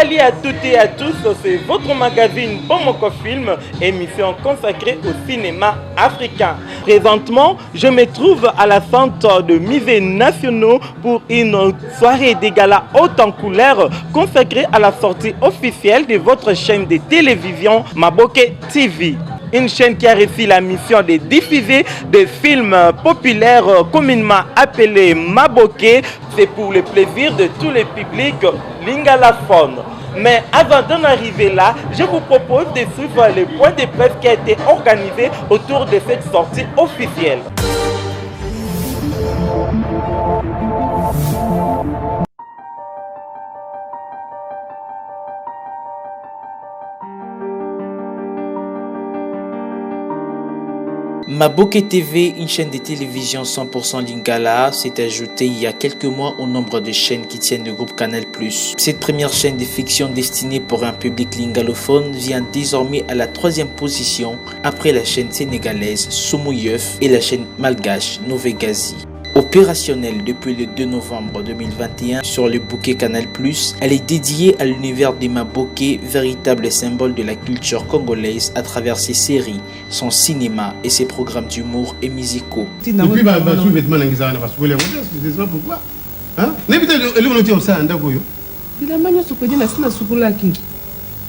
Salut à toutes et à tous, c'est votre magazine Bomoko Film, émission consacrée au cinéma africain. Présentement, je me trouve à la centre de musées nationaux pour une soirée des galas haute en couleur consacrée à la sortie officielle de votre chaîne de télévision Maboke TV. Une chaîne qui a réussi la mission de diffuser des films populaires communément appelés Maboke. C'est pour le plaisir de tous les publics lingalaphone. Mais avant d'en arriver là, je vous propose de suivre le point de presse qui a été organisé autour de cette sortie officielle. Maboke TV, une chaîne de télévision 100% lingala, s'est ajoutée il y a quelques mois au nombre de chaînes qui tiennent le groupe Canal+. Cette première chaîne de fiction destinée pour un public lingalophone vient désormais à la 3e position après la chaîne sénégalaise Soumouyeuf et la chaîne malgache Novegazi. Opérationnelle depuis le 2 novembre 2021 sur le bouquet Canal+, elle est dédiée à l'univers de Maboke, véritable symbole de la culture congolaise à travers ses séries, son cinéma et ses programmes d'humour et musicaux. Depuis sous-vêtement, pourquoi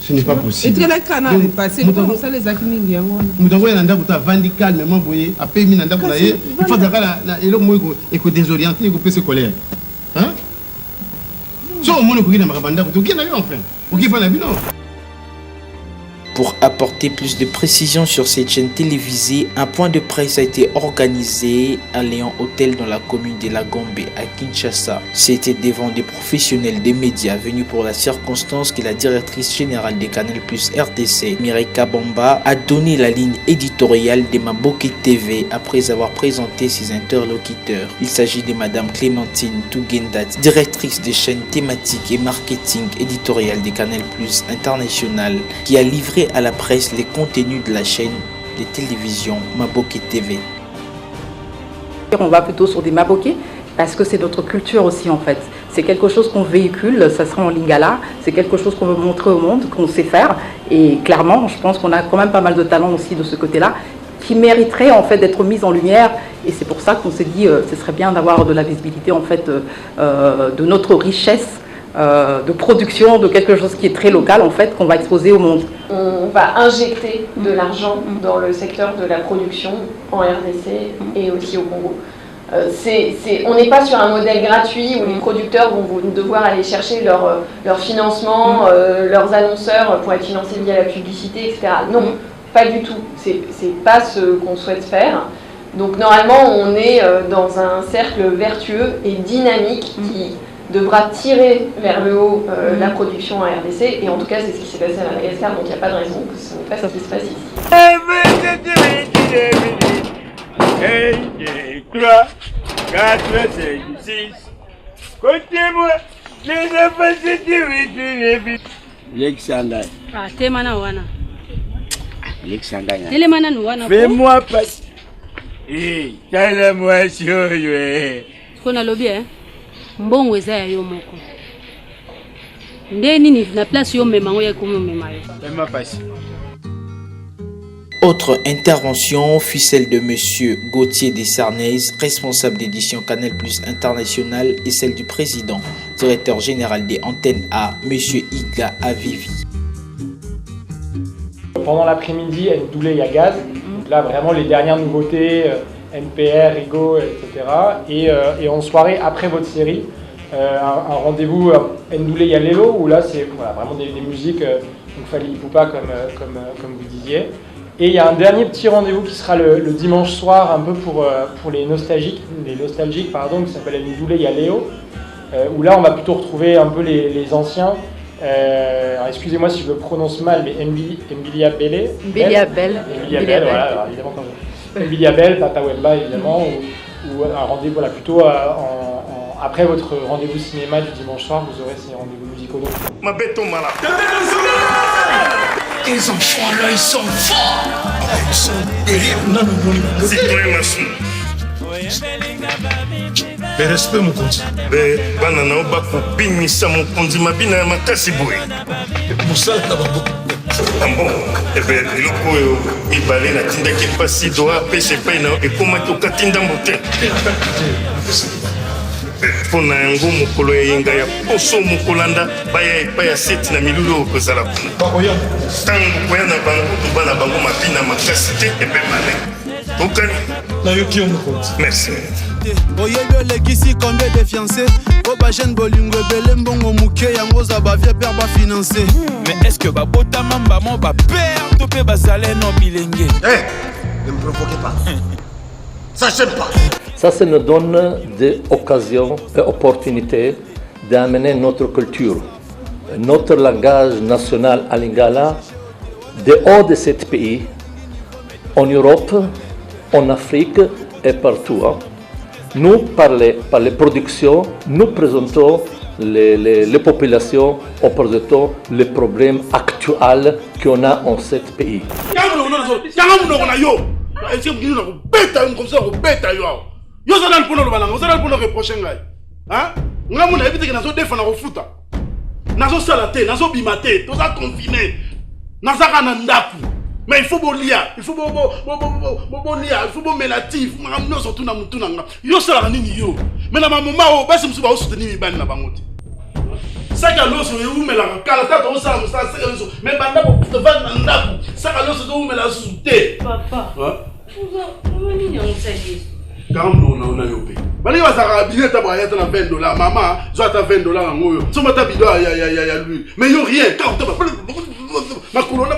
ce n'est pas possible. Pour apporter plus de précision sur cette chaîne télévisée, un point de presse a été organisé à Léon Hôtel dans la commune de La Gombe à Kinshasa. C'était devant des professionnels des médias venus pour la circonstance que la directrice générale de Canal+ RDC, Mireka Bamba, a donné la ligne éditoriale de Maboke TV après avoir présenté ses interlocuteurs. Il s'agit de Madame Clémentine Tougendat, directrice des chaînes thématiques et marketing éditorial de Canal+ International, qui a livré à la presse les contenus de la chaîne de télévision Maboke TV. On va plutôt sur des Maboke parce que c'est notre culture aussi en fait. C'est quelque chose qu'on véhicule, ça sera en lingala, c'est quelque chose qu'on veut montrer au monde, qu'on sait faire. Et clairement, je pense qu'on a quand même pas mal de talent aussi de ce côté-là qui mériterait en fait d'être mis en lumière. Et c'est pour ça qu'on s'est dit ce serait bien d'avoir de la visibilité en fait de notre richesse de production, de quelque chose qui est très local en fait, qu'on va exposer au monde. On va injecter de l'argent dans le secteur de la production en RDC et aussi au Congo. On n'est pas sur un modèle gratuit où les producteurs vont devoir aller chercher leur financement, leurs annonceurs pour être financés via la publicité, etc. Non, pas du tout. C'est pas ce qu'on souhaite faire. Donc normalement, on est dans un cercle vertueux et dynamique qui devra tirer vers le haut la production en RDC, et en tout cas c'est ce qui s'est passé à Madagascar, donc il n'y a pas de raison que ce n'est pas ce qui se passe ici. 1, 2, 3, 4, 5, 6. Comptez-moi. Fais-moi passer. Eh, calme-moi sur lui. Qu'on a lobby, hein? Mbongo eza ya yo moko. Ndeni ni na place yo mema ya komo mema yo. Fais-moi passer. Autre intervention fut celle de Monsieur Gauthier Desarnez, responsable d'édition Canal+ International, et celle du président, directeur général des antennes A, Monsieur Iga Avivi. Pendant l'après-midi, Ndoulé Yagaz, donc là vraiment les dernières nouveautés, NPR, Rigo, etc. Et en soirée, après votre série, un rendez-vous Ndoulé Yalelo, où là c'est vraiment des musiques, donc Fali Ipupa comme vous disiez. Et il y a un dernier petit rendez-vous qui sera le dimanche soir, un peu pour les nostalgiques, qui s'appelle Ndoulé Yaleo, où là on va plutôt retrouver un peu les anciens. Alors excusez-moi si je le prononce mal, mais Mbilia Belle. Mbilia Belle, voilà, alors évidemment quand je... Mbilia Belle, Tata Wemba évidemment, ou un rendez-vous, voilà, plutôt après votre rendez-vous cinéma du dimanche soir, vous aurez ces rendez-vous musicaux. Ma bête tombe malade. Tes enfants là, ils sont forts. Ils sont terribles. Non, non, non. C'est toi, ma soeur. Mais respect mokonzi. Be bana na oba kopimisa mokonzi mabina ya makasi boye. Mosala na bango. Bon, ebe eloko oyo mibale natindaki mpasi doa apesa epai na yo ekomaki okati ndambo te. Mpo na yango mokolo ya yenga ya poso mokolanda baya epai ya seti na milulu oyo kozala kuna. Ntango koya na bango toba na bango mabina makasi te ebe male. Okani? Nayoki yo mokonzi. Merci. Oyebi olekisi combien de fiancés po bajene bolingo ebele mbongo moke yango za bavie père bafinancer. Mais est-ce que babotama mbamo bapère to mpe bazale no bilenge? Ne me provoquez pas. Ça j'aime pas. Ça nous donne des occasions et opportunités d'amener notre culture, notre langage national à Lingala, dehors de ce pays, en Europe, en Afrique et partout. Nous, par les productions, nous présentons les populations, nous présentons les problèmes actuels qu'on a en ce pays. Mais il faut lire, il faut lire, il faut mélatif, nous surtout na mutu nanga. Yo sala nini yo. Mais na maman o basi musu ba soutenir mi ban na bangote. Saka loso yo mela kala tata o sala musa saka loso. Mais banda ko te van na ndaku. Saka loso do mela souté. Papa. Hein? Nini on sait. Kambo na yope. Bali wa saka billet ta ba yata na $20. Maman, zo ta $20 ngoyo. So mata bido ya lui. Mais yo rien, quand ta ma couronne.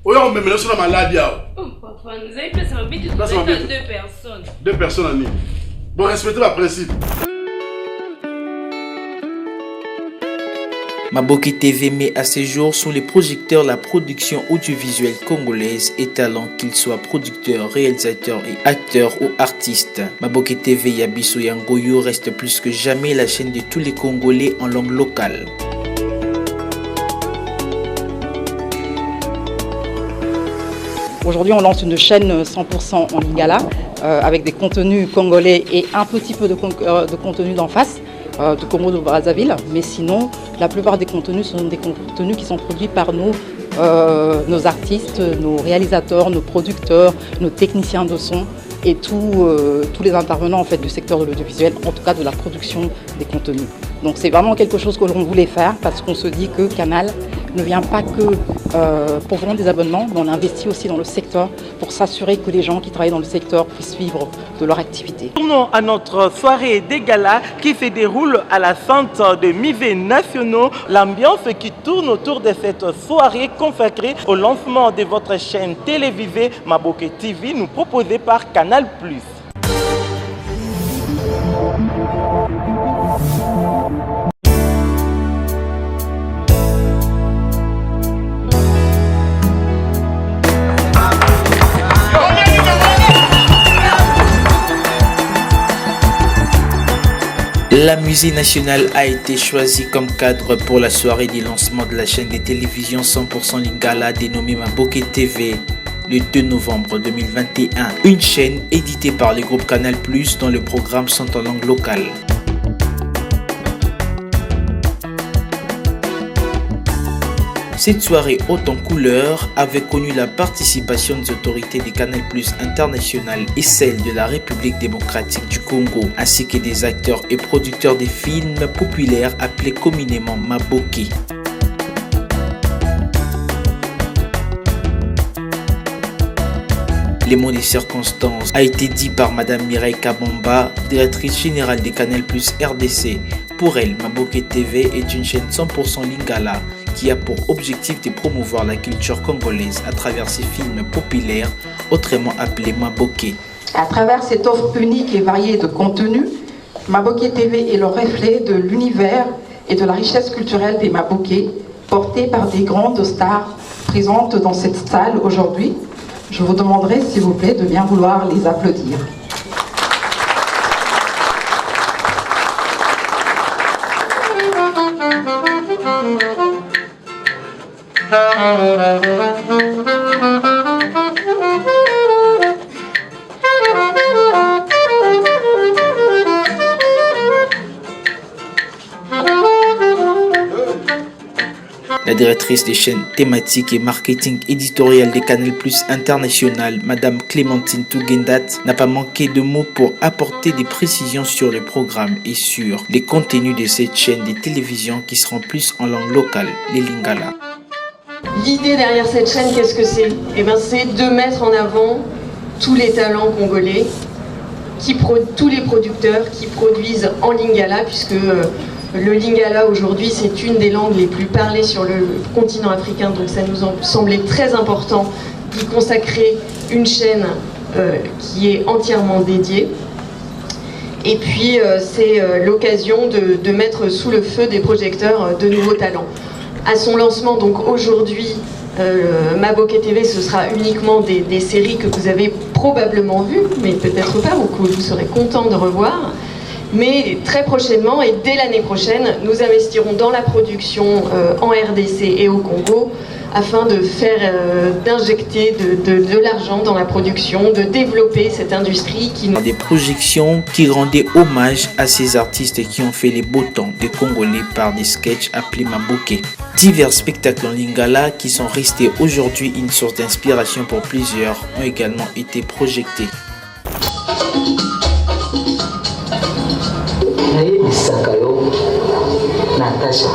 On me met sur la maladie. Oh, papa, nous avez fait ça, mais tu dois être deux personnes. Deux personnes à nous. Bon, respectez le principe. Maboké TV met à ce jour sous les projecteurs la production audiovisuelle congolaise et talent qu'ils soient producteurs, réalisateurs et acteurs ou artistes. Maboké TV Yabiso Yangoyo reste plus que jamais la chaîne de tous les Congolais en langue locale. Aujourd'hui, on lance une chaîne 100% en lingala avec des contenus congolais et un petit peu de contenu d'en face, du Congo de Brazzaville. Mais sinon, la plupart des contenus sont des contenus qui sont produits par nous, nos artistes, nos réalisateurs, nos producteurs, nos techniciens de son et tous les intervenants en fait, du secteur de l'audiovisuel, en tout cas de la production des contenus. Donc c'est vraiment quelque chose que l'on voulait faire parce qu'on se dit que Canal ne vient pas que pour vendre des abonnements, mais on investit aussi dans le secteur pour s'assurer que les gens qui travaillent dans le secteur puissent vivre de leur activité. Tournons à notre soirée des galas qui se déroule à la Centre de musées nationaux. L'ambiance qui tourne autour de cette soirée consacrée au lancement de votre chaîne télévisée Maboké TV, nous proposée par Canal+. La musée nationale a été choisie comme cadre pour la soirée du lancement de la chaîne de télévision 100% Lingala dénommée Maboké TV le 2 novembre 2021. Une chaîne éditée par le groupe Canal+, dont le programme sont en langue locale. Cette soirée haute en couleurs avait connu la participation des autorités de Canal+ International et celle de la République démocratique du Congo, ainsi que des acteurs et producteurs de films populaires appelés communément Maboké. Les mots des circonstances a été dit par Madame Mireille Kabamba, directrice générale de Canal+ RDC. Pour elle, Maboké TV est une chaîne 100% Lingala qui a pour objectif de promouvoir la culture congolaise à travers ses films populaires, autrement appelés Maboké. À travers cette offre unique et variée de contenus, Maboké TV est le reflet de l'univers et de la richesse culturelle des Maboké, portée par des grandes stars présentes dans cette salle aujourd'hui. Je vous demanderai, s'il vous plaît, de bien vouloir les applaudir. La directrice des chaînes thématiques et marketing éditorial des Canal Plus International, Madame Clémentine Tougendat, n'a pas manqué de mots pour apporter des précisions sur le programme et sur les contenus de cette chaîne de télévision qui seront plus en langue locale, les Lingala. L'idée derrière cette chaîne, qu'est-ce que c'est? C'est de mettre en avant tous les talents congolais, tous les producteurs qui produisent en Lingala, puisque le Lingala aujourd'hui c'est une des langues les plus parlées sur le continent africain, donc ça nous semblait très important d'y consacrer une chaîne qui est entièrement dédiée. Et puis c'est l'occasion de mettre sous le feu des projecteurs de nouveaux talents. À son lancement, donc aujourd'hui, Maboké TV, ce sera uniquement des séries que vous avez probablement vues, mais peut-être pas, ou que vous serez content de revoir. Mais très prochainement, et dès l'année prochaine, nous investirons dans la production en RDC et au Congo, afin d'injecter de l'argent dans la production, de développer cette industrie qui nous... Des projections qui rendaient hommage à ces artistes qui ont fait les beaux temps des Congolais par des sketchs appelés Maboké. Divers spectacles en Lingala qui sont restés aujourd'hui une source d'inspiration pour plusieurs ont également été projetés. Natasha,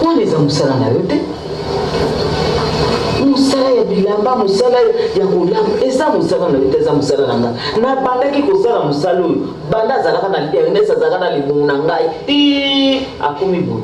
on les a musala na yote. Musala ya bilamba, musala ya kolam, eza musala na yote, eza musala na nga. Na bandaki kosala musala oyo, banda azalaka na Ernest azalaka na libumu na ngai. Akomi boye.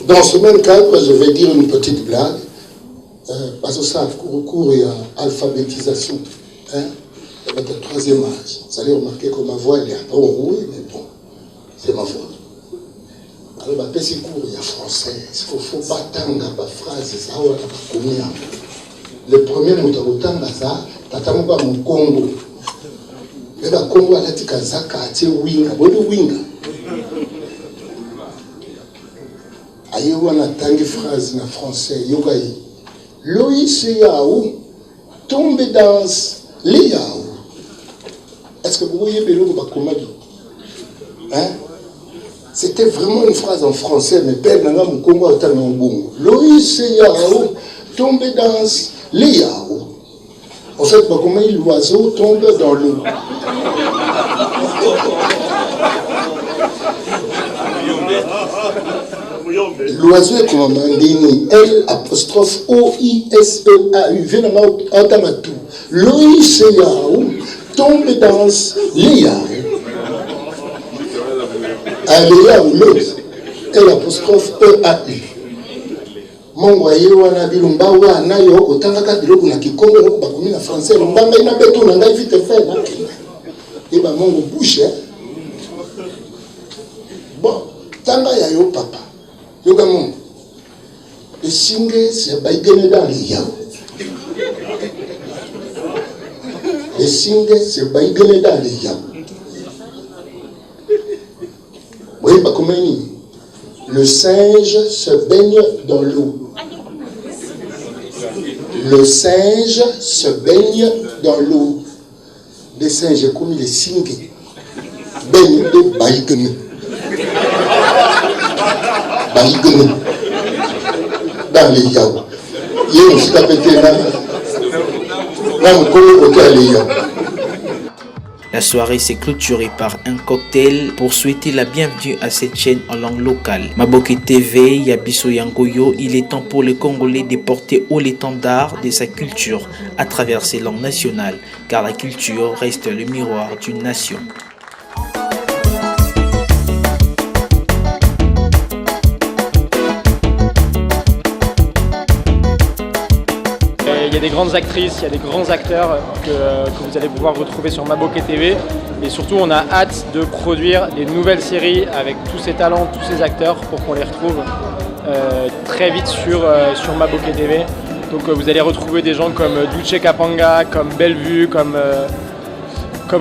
Dans ce même cadre, je vais dire une petite blague, parce que ça recours à l'alphabétisation. Il y a le troisième âge. Vous allez remarquer que ma voix elle est un peu enrouée, mais bon, c'est ma voix. Alors, ma petit cours, il y a français. Il faut pas tanga ma phrase, ça va combien. Le premier mot de ça, tatamuka mon Congo. Mais le Congo, elle a dit Kazaka, c'est winga, bonne winga. Ayewa na tangi phrase na français yogai Loïs Yaou tombe dans les Yaou. Est-ce que vous voyez Belo Bakomadi? C'était vraiment une phrase en français, mais père nanga mukongo atanga mbongo. Loïs Yaou tombe dans les Yaou. En fait, Bakomadi, l'oiseau tombe dans l'eau. L'oiseau est comme un mandini. L apostrophe O-I-S-E-A-U. Venez à Tamatu. Loïs Yaou tombe dans les Yaou. Les Yaou, l'os. L apostrophe E-A-U. Mon voyez, on a dit l'umbawa, nayo, autant qu'à dire qu'on a qui comme on va comme en français, l'umbamba, il n'a pas tout, on a vite fait. Et ben, mon bouche, bon, tanga yayo papa. Yogamon, le singe c'est baïgene dans les yaou. Le singe c'est baïgene dans les yaou. Oui, bah comment il le singe se baigne dans l'eau. Le singe se baigne dans l'eau. Les singes comme les singes baignent de baïgene. Dans les yaou. Il y a une petite appétée là. La soirée s'est clôturée par un cocktail pour souhaiter la bienvenue à cette chaîne en langue locale. Maboké TV, Yabiso Yangoyo, il est temps pour les Congolais de porter haut l'étendard de sa culture à travers ses langues nationales, car la culture reste le miroir d'une nation. y a des grandes actrices, il y a des grands acteurs que vous allez pouvoir retrouver sur Maboké TV. Et surtout, on a hâte de produire des nouvelles séries avec tous ces talents, tous ces acteurs pour qu'on les retrouve très vite sur Maboké TV. Donc vous allez retrouver des gens comme Duce Kapanga, comme Bellevue, comme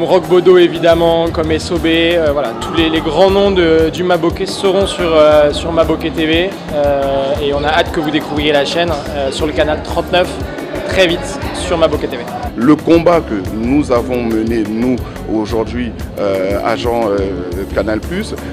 Rock Bodo évidemment, comme SOB. Voilà, tous les grands noms du Maboké seront sur Maboké TV. Et on a hâte que vous découvriez la chaîne sur le canal 39 très vite sur Maboké TV. Le combat que nous avons mené, nous, aujourd'hui, agents Canal+,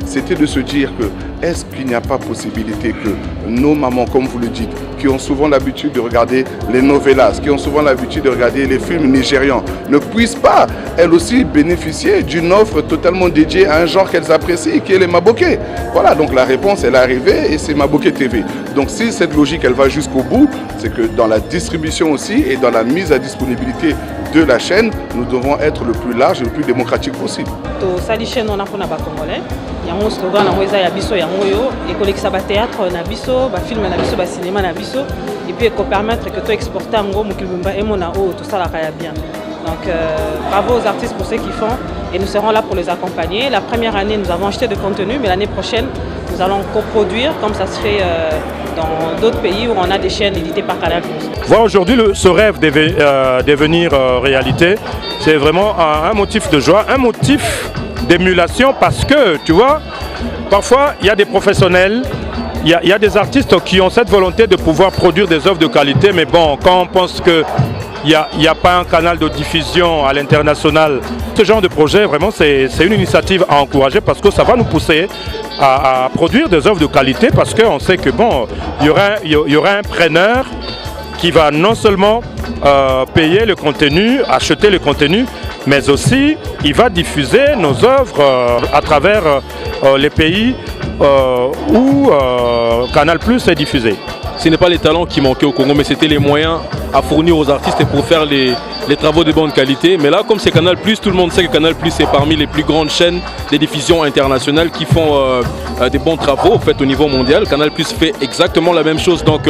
c'était de se dire que est-ce qu'il n'y a pas possibilité que nos mamans, comme vous le dites, qui ont souvent l'habitude de regarder les novellas, qui ont souvent l'habitude de regarder les films nigérians, ne puissent pas, elles aussi, bénéficier d'une offre totalement dédiée à un genre qu'elles apprécient, qui est les Maboké. Voilà, donc la réponse, elle est arrivée et c'est Maboké TV. Donc si cette logique, elle va jusqu'au bout, c'est que dans la distribution aussi et dans la mise à disponibilité de la chaîne, nous devons être le plus large et le plus démocratique possible. Tosali chaîne on a pour Congolais. Yango slogan na moza ya biso yango yo ekolekisa ba théâtre na biso, ba film na biso, ba cinéma na biso et puis ko permettre que to exporter ngo mukilumba emona o to sala kaya bien. Donc bravo aux artistes pour ce qu'ils font et nous serons là pour les accompagner. La première année, nous avons acheté de contenu, mais l'année prochaine, nous allons coproduire comme ça se fait dans d'autres pays où on a des chaînes éditées par Canal+. Voir aujourd'hui ce rêve devenir réalité, c'est vraiment un motif de joie, un motif d'émulation parce que, tu vois, parfois il y a des professionnels, il y a des artistes qui ont cette volonté de pouvoir produire des œuvres de qualité, mais bon, quand on pense que il n'y a pas un canal de diffusion à l'international, ce genre de projet, vraiment, c'est une initiative à encourager parce que ça va nous pousser à produire des œuvres de qualité parce qu'on sait que bon, il y aura un preneur qui va non seulement payer le contenu, acheter le contenu, mais aussi il va diffuser nos œuvres à travers les pays où Canal+ est diffusé. Ce n'est pas les talents qui manquaient au Congo, mais c'était les moyens à fournir aux artistes pour faire les travaux de bonne qualité. Mais là, comme c'est Canal+, tout le monde sait que Canal+ est parmi les plus grandes chaînes de diffusion internationales qui font des bons travaux au niveau mondial. Canal+ fait exactement la même chose. Donc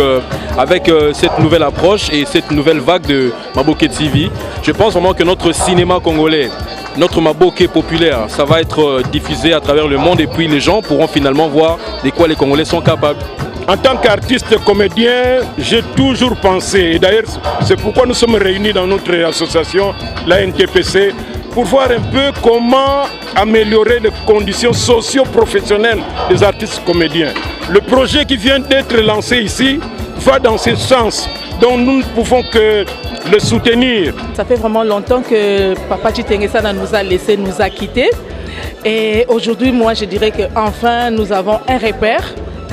avec cette nouvelle approche et cette nouvelle vague de Maboké TV, je pense vraiment que notre cinéma congolais, notre Maboké populaire, ça va être diffusé à travers le monde et puis les gens pourront finalement voir de quoi les Congolais sont capables. En tant qu'artiste comédien, j'ai toujours pensé, et d'ailleurs c'est pourquoi nous sommes réunis dans notre association, la NTPC, pour voir un peu comment améliorer les conditions socio-professionnelles des artistes comédiens. Le projet qui vient d'être lancé ici va dans ce sens, donc nous ne pouvons que le soutenir. Ça fait vraiment longtemps que Papa Chitengesana nous a laissé, nous a quittés. Et aujourd'hui, moi je dirais qu'enfin nous avons un repère.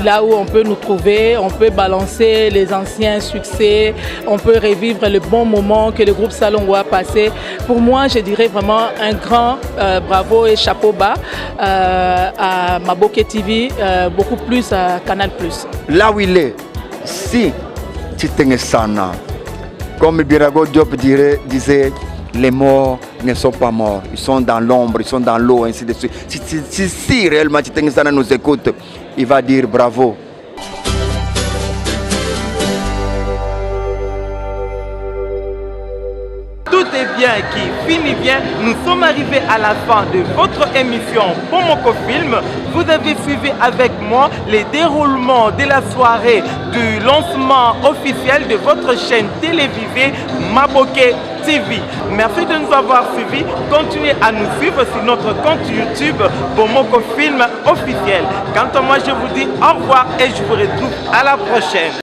Là où on peut nous trouver, on peut balancer les anciens succès, on peut revivre le bon moment que le groupe Salongo a passé. Pour moi, je dirais vraiment un grand bravo et chapeau bas à Maboké TV, beaucoup plus à Canal+. Là où il est, si Chitengesana, comme Birago Diop disait, les morts ne sont pas morts, ils sont dans l'ombre, ils sont dans l'eau, ainsi de suite. Si réellement Chitengesana nous écoute, il va dire bravo. Tout est bien qui finit bien. Nous sommes arrivés à la fin de votre émission Pomoko Film. Vous avez suivi avec moi les déroulements de la soirée du lancement officiel de votre chaîne télévisée Maboké TV. Merci de nous avoir suivis. Continuez à nous suivre sur notre compte YouTube Pomoko Film officiel. Quant à moi, je vous dis au revoir et je vous retrouve à la prochaine.